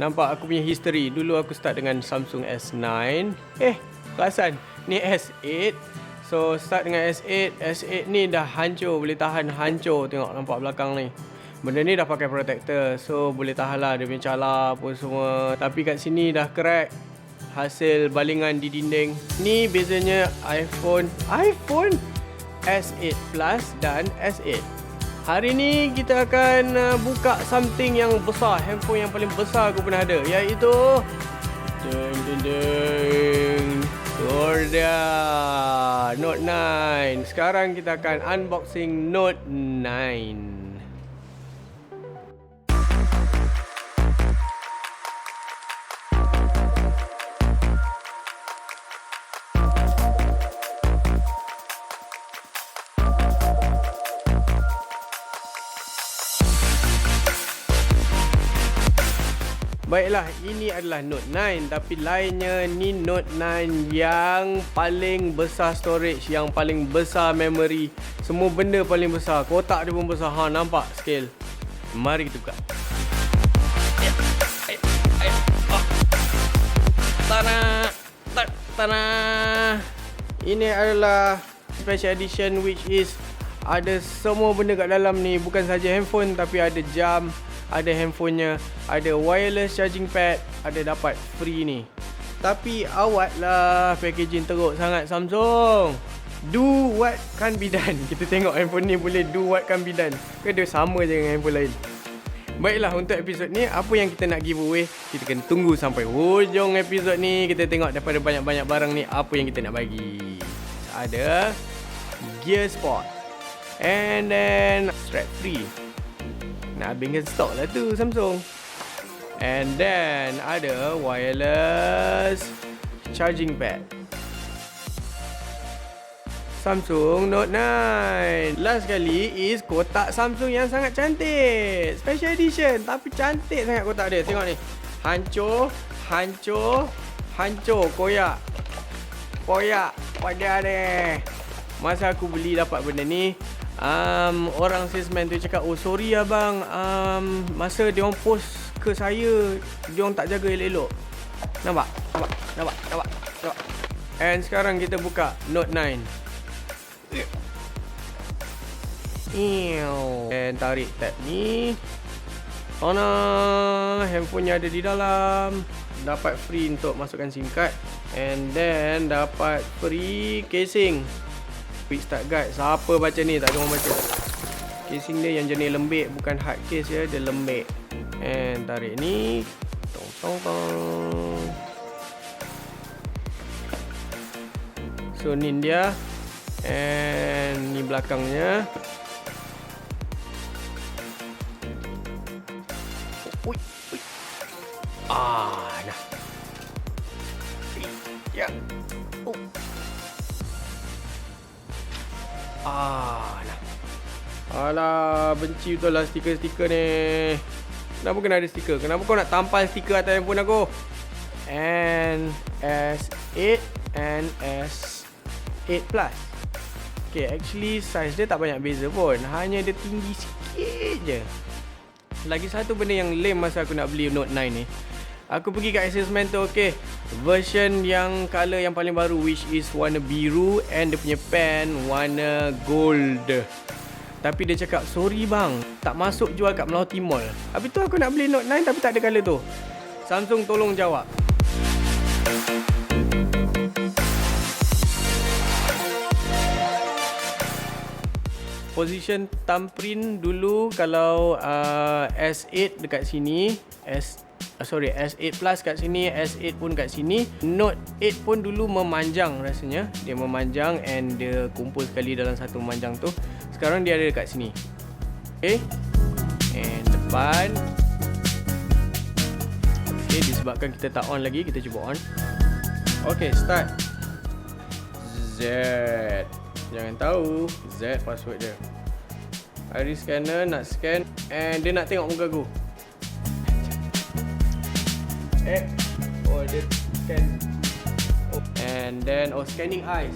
Nampak aku punya history. Dulu aku start dengan Samsung S9. Kelasan. Ni S8. So start dengan S8. S8 ni dah hancur. Boleh tahan hancur. Tengok nampak belakang ni. Benda ni dah pakai protector. So boleh tahan lah dia punya cala apa semua. Tapi kat sini dah crack. Hasil balingan di dinding. Ni bezanya iPhone S8 Plus dan S8. Hari ni kita akan buka something yang besar, handphone yang paling besar aku pernah ada, iaitu Sorda Note 9. Sekarang kita akan unboxing Note 9. Baiklah, ini adalah Note 9. Tapi lainnya, ni Note 9 yang paling besar storage, yang paling besar memory. Semua benda paling besar. Kotak dia pun besar. Nampak scale. Mari kita buka. Tanah. Ini adalah special edition, which is ada semua benda kat dalam ni. Bukan saja handphone, tapi ada jam, ada handphonenya, ada wireless charging pad, ada dapat free ni. Tapi awat lah, packaging teruk sangat Samsung. Do what can be done. Kita tengok handphone ni boleh do what can be done ke dia sama je dengan handphone lain. Baiklah, untuk episod ni apa yang kita nak giveaway, kita kena tunggu sampai hujung episod ni. Kita tengok daripada banyak-banyak barang ni apa yang kita nak bagi. Ada Gear Sport, and then strap free. Nak habiskan stok lah tu Samsung. And then ada wireless charging pad. Samsung Note 9. Last kali is kotak Samsung yang sangat cantik. Special edition, tapi cantik sangat kotak dia. Tengok ni. Hancur, koyak. Pada dia. Masa aku beli dapat benda ni, orang salesman tu cakap, "Oh sorry abang, masa dia orang post ke saya, dia orang tak jaga elok-elok." Nampak. And sekarang kita buka Note 9. And tarik tab ni. Handphonenya ada di dalam. Dapat free untuk masukkan SIM card. And then dapat free casing. Quick start guide. Siapa baca ni? Tak ada orang baca. Casing dia yang jenis lembik, bukan hard case ya, dia lembik. And tarik ni. Tong. So ni dia. And ni belakangnya. Ui. Nah. Ya. Nah. Alah, benci betul lah stiker-stiker ni. Kenapa kena ada stiker? Kenapa kau nak tampal stiker atas handphone aku? And S8 and S8 Plus. Okay, actually size dia tak banyak beza pun. Hanya dia tinggi sikit je. Lagi satu benda yang lame masa aku nak beli Note 9 ni. Aku pergi kat salesman tu, okay, version yang color yang paling baru, which is warna biru, and dia punya pen warna gold. Tapi dia cakap, sorry bang, tak masuk jual kat Melati Mall. Habis tu aku nak beli Note 9 tapi tak ada color tu. Samsung tolong jawab. Position thumbprint dulu kalau S8 dekat sini, S8 Plus kat sini, S8 pun kat sini. Note 8 pun dulu memanjang rasanya. Dia memanjang and dia kumpul sekali dalam satu memanjang tu. Sekarang dia ada dekat sini. Okay. And depan. Okay, disebabkan kita tak on lagi, kita cuba on. Okay, start. Z. Jangan tahu Z password dia. Iris scanner nak scan. And dia nak tengok muka aku. Dia scan. And then scanning eyes.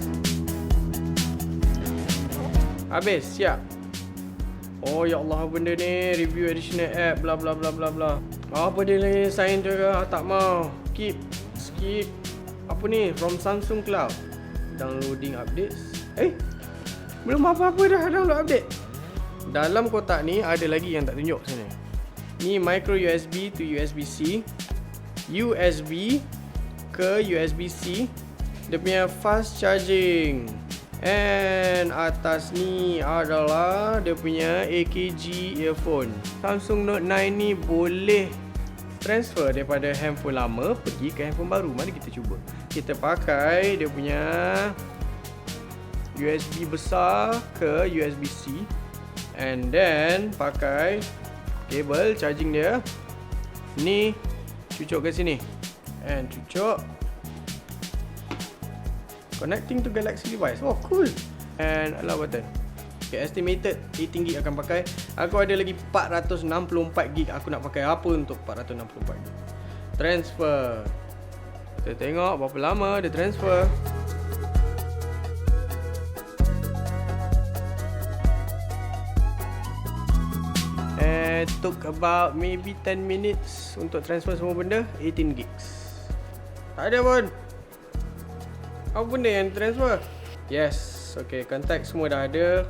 Habis, siap. Oh ya Allah, benda ni review additional app bla bla bla bla bla. Apa dia ni, sign je ke? Tak mau. Skip. Apa ni? From Samsung Cloud. Downloading updates. Belum apa-apa dah download update. Dalam kotak ni ada lagi yang tak tunjuk sini. Ni micro USB to USB-C, USB ke USB-C, dia punya fast charging. And atas ni adalah dia punya AKG earphone. Samsung Note 9 ni boleh transfer daripada handphone lama pergi ke handphone baru. Mari kita cuba. Kita pakai dia punya USB besar ke USB-C, and then pakai kabel charging dia. Ni cucuk ke sini, and cucuk. Connecting to Galaxy device. Oh cool. And allow button. Okay, estimated 18GB akan pakai. Aku ada lagi 464GB. Aku nak pakai apa untuk 464GB? Transfer. Kita tengok berapa lama dia transfer. And took about maybe 10 minutes untuk transfer semua benda. 18GB. Tak ada pun. Apa benda yang transfer? Yes. Okay, kontak semua dah ada.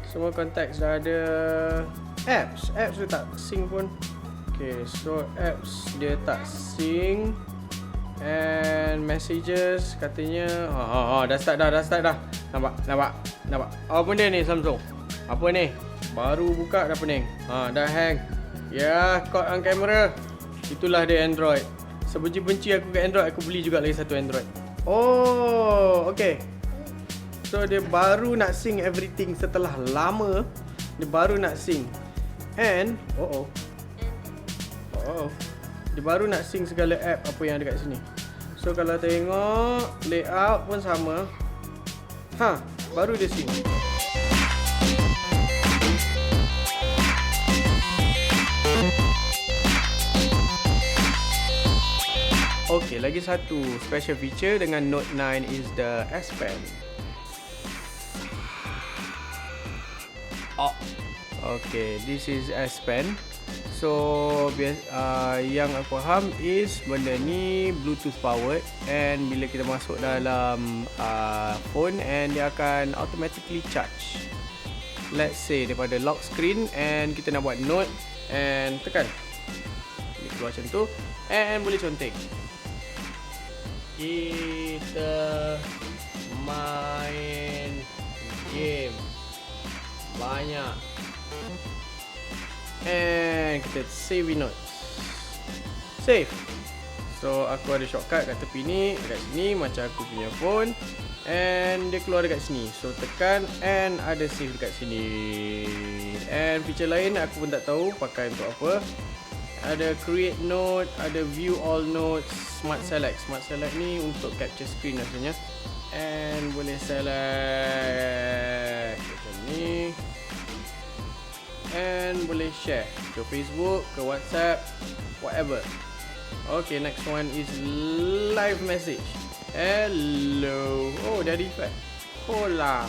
Semua kontak dah ada. Apps dia tak sync pun. Okay, so apps dia tak sync. And messages katanya dah start dah. Nampak. Apa benda ni Samsung? Apa ni? Baru buka dah pening. Dah hang. Ya, caught on camera. Itulah dia Android. Sebenci-benci aku ke Android, aku beli juga lagi satu Android. Oh, okay. So dia baru nak sync everything setelah lama. Dia baru nak sync. And dia baru nak sync segala app apa yang ada kat sini. So kalau tengok layout pun sama. Baru dia sync. Okay, lagi satu special feature dengan Note 9 is the S Pen. Okay, this is S Pen. So yang aku faham is benda ni Bluetooth powered, and bila kita masuk dalam phone, and dia akan automatically charge. Let's say daripada lock screen and kita nak buat note, and tekan. Dia keluar macam tu, and boleh conteng. Kita main game banyak, and kita save notes. Save. So aku ada shortcut kat tepi ni, dekat sini macam aku punya phone, and dia keluar dekat sini. So tekan and ada save dekat sini. And feature lain aku pun tak tahu pakai untuk apa. Ada create note, ada view all notes, smart select. Smart select ni untuk capture screen rasanya. And boleh select macam ni. And boleh share ke Facebook, ke WhatsApp, whatever. Okay, next one is live message. Hello. Oh, dah ada effect. Hola.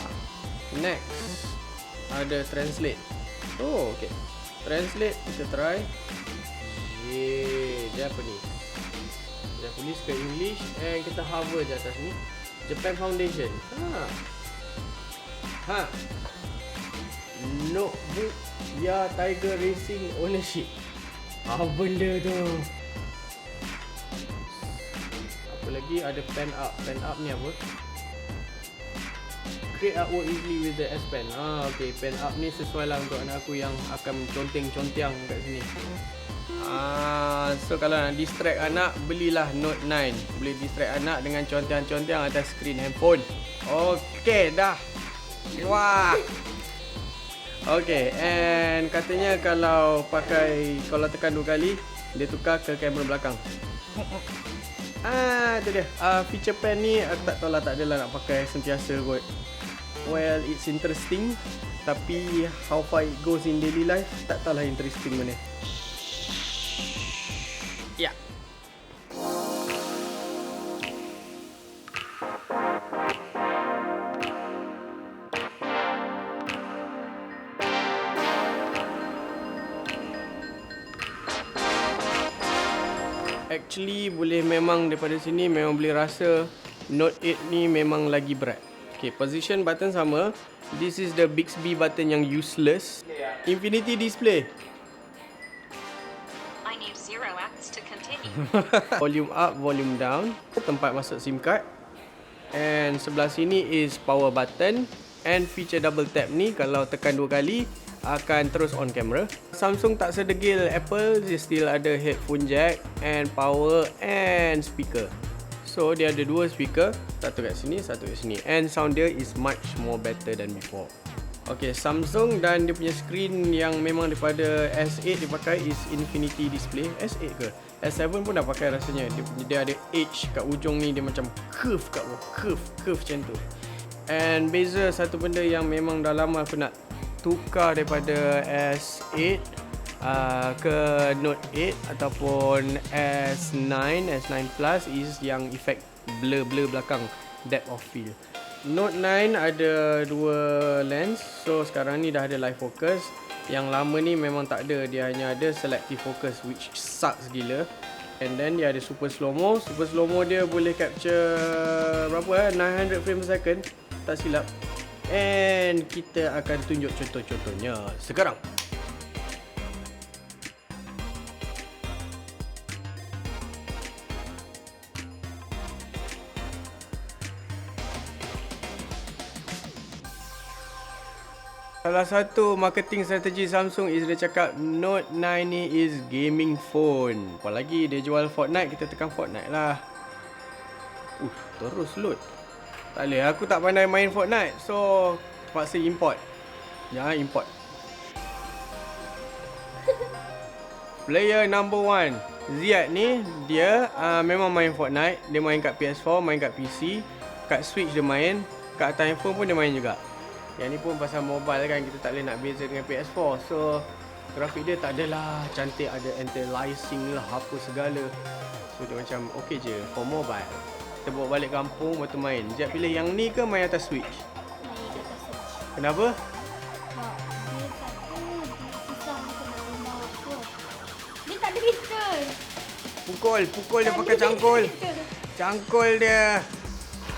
Next, ada translate. Oh, okay. Translate, kita try. Japanese ke English, and kita hover je atas ni. Japan Foundation. Notebook ya Tiger Racing ownership. Apa benda tu? Apa lagi? Ada pen up. Pen up ni apa? Create artwork easily with the S Pen. Okay, pen up ni sesuai lah untuk anak aku yang akan conteng-contiang kat sini. So kalau nak distract anak, belilah Note 9. Boleh distract anak dengan contiang-contiang atas skrin handphone. Okay, dah. Wah. Okay, and katanya kalau tekan 2 kali, dia tukar ke kamera belakang. Itu dia. Feature pen ni aku tak tahu lah, tak adalah nak pakai sentiasa kot. Well, it's interesting, tapi how far it goes in daily life, tak tahulah interesting mana. Ya. Actually boleh memang daripada sini memang boleh rasa Note 8 ni memang lagi berat. Okay, position button sama. This is the Bixby button yang useless. Infinity display. I need 0 acts to continue. Volume up, volume down. Tempat masuk SIM card. And sebelah sini is power button. And feature double tap ni kalau tekan 2 kali akan terus on camera. Samsung tak sedegil Apple, dia still ada headphone jack and power and speaker. So dia ada 2 speaker, satu kat sini, satu kat sini. And sound dia is much more better than before. Okay, Samsung dan dia punya screen yang memang daripada S8 dia pakai is Infinity display. S8 ke? S7 pun dah pakai rasanya. Dia ada edge kat ujung ni, dia macam curve kat bawah, curve macam tu. And beza satu benda yang memang dah lama aku nak tukar daripada S8 ke Note 8 ataupun S9 Plus is yang efek blur belakang, depth of field. Note 9 ada 2 lens, so sekarang ni dah ada live focus. Yang lama ni memang tak ada, dia hanya ada selective focus which sucks gila. And then dia ada super slow mo. Super slow mo dia boleh capture berapa 900 frame per second tak silap. And kita akan tunjuk contoh-contohnya sekarang. Salah satu marketing strategi Samsung is dia cakap Note 9 ni is gaming phone. Apalagi dia jual Fortnite, kita tekan Fortnite lah. Terus load. Tak boleh, aku tak pandai main Fortnite, so terpaksa import. Jangan import. Player number 1 Ziad ni, dia memang main Fortnite. Dia main kat PS4, main kat PC, kat Switch dia main, kat atas handphone pun dia main juga. Yang ni pun pasal mobile kan, kita tak boleh nak beza dengan PS4. So grafik dia tak adalah cantik, ada anti-aliasing lah apa segala. So dia macam okay je for mobile. Kita bawa balik kampung lepas tu main. Sekejap pilih yang ni ke main atas Switch? Main kat atas Switch. Kenapa? Sebab dia kata dia susah untuk nak rumah aku. Dia tak ada pistol. Pukul dia pakai cangkul. Cangkul dia.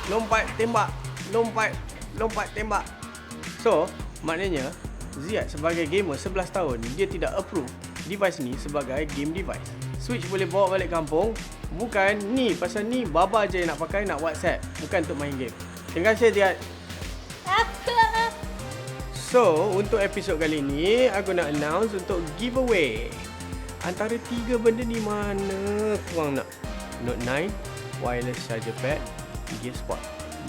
Lompat tembak. Lompat tembak. So maknanya Ziad sebagai gamer 11 tahun, dia tidak approve device ni sebagai game device. Switch boleh bawa balik kampung. Bukan ni, pasal ni baba je nak pakai, nak WhatsApp, bukan untuk main game. Terima kasih Ziad. Apa? So untuk episod kali ni aku nak announce untuk giveaway. Antara 3 benda ni mana korang nak? Note 9 wireless charger pad, Gear Spot.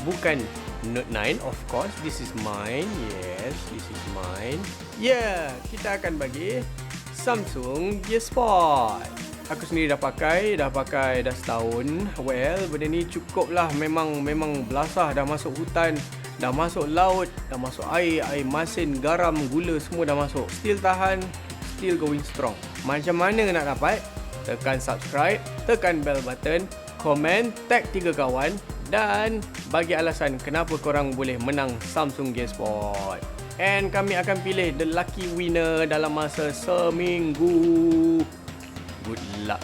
Bukan Note 9, of course, this is mine. Yes, this is mine. Yeah, kita akan bagi Samsung Gear Spot. Aku sendiri dah pakai dah setahun. Well, benda ni cukup lah. Memang belasah. Dah masuk hutan, dah masuk laut, dah masuk air masin, garam, gula semua dah masuk. Still tahan, still going strong. Macam mana nak dapat? Tekan subscribe, tekan bell button, komen, tag 3 kawan dan bagi alasan kenapa korang boleh menang Samsung Gear Spot. And kami akan pilih the lucky winner dalam masa seminggu. Good luck.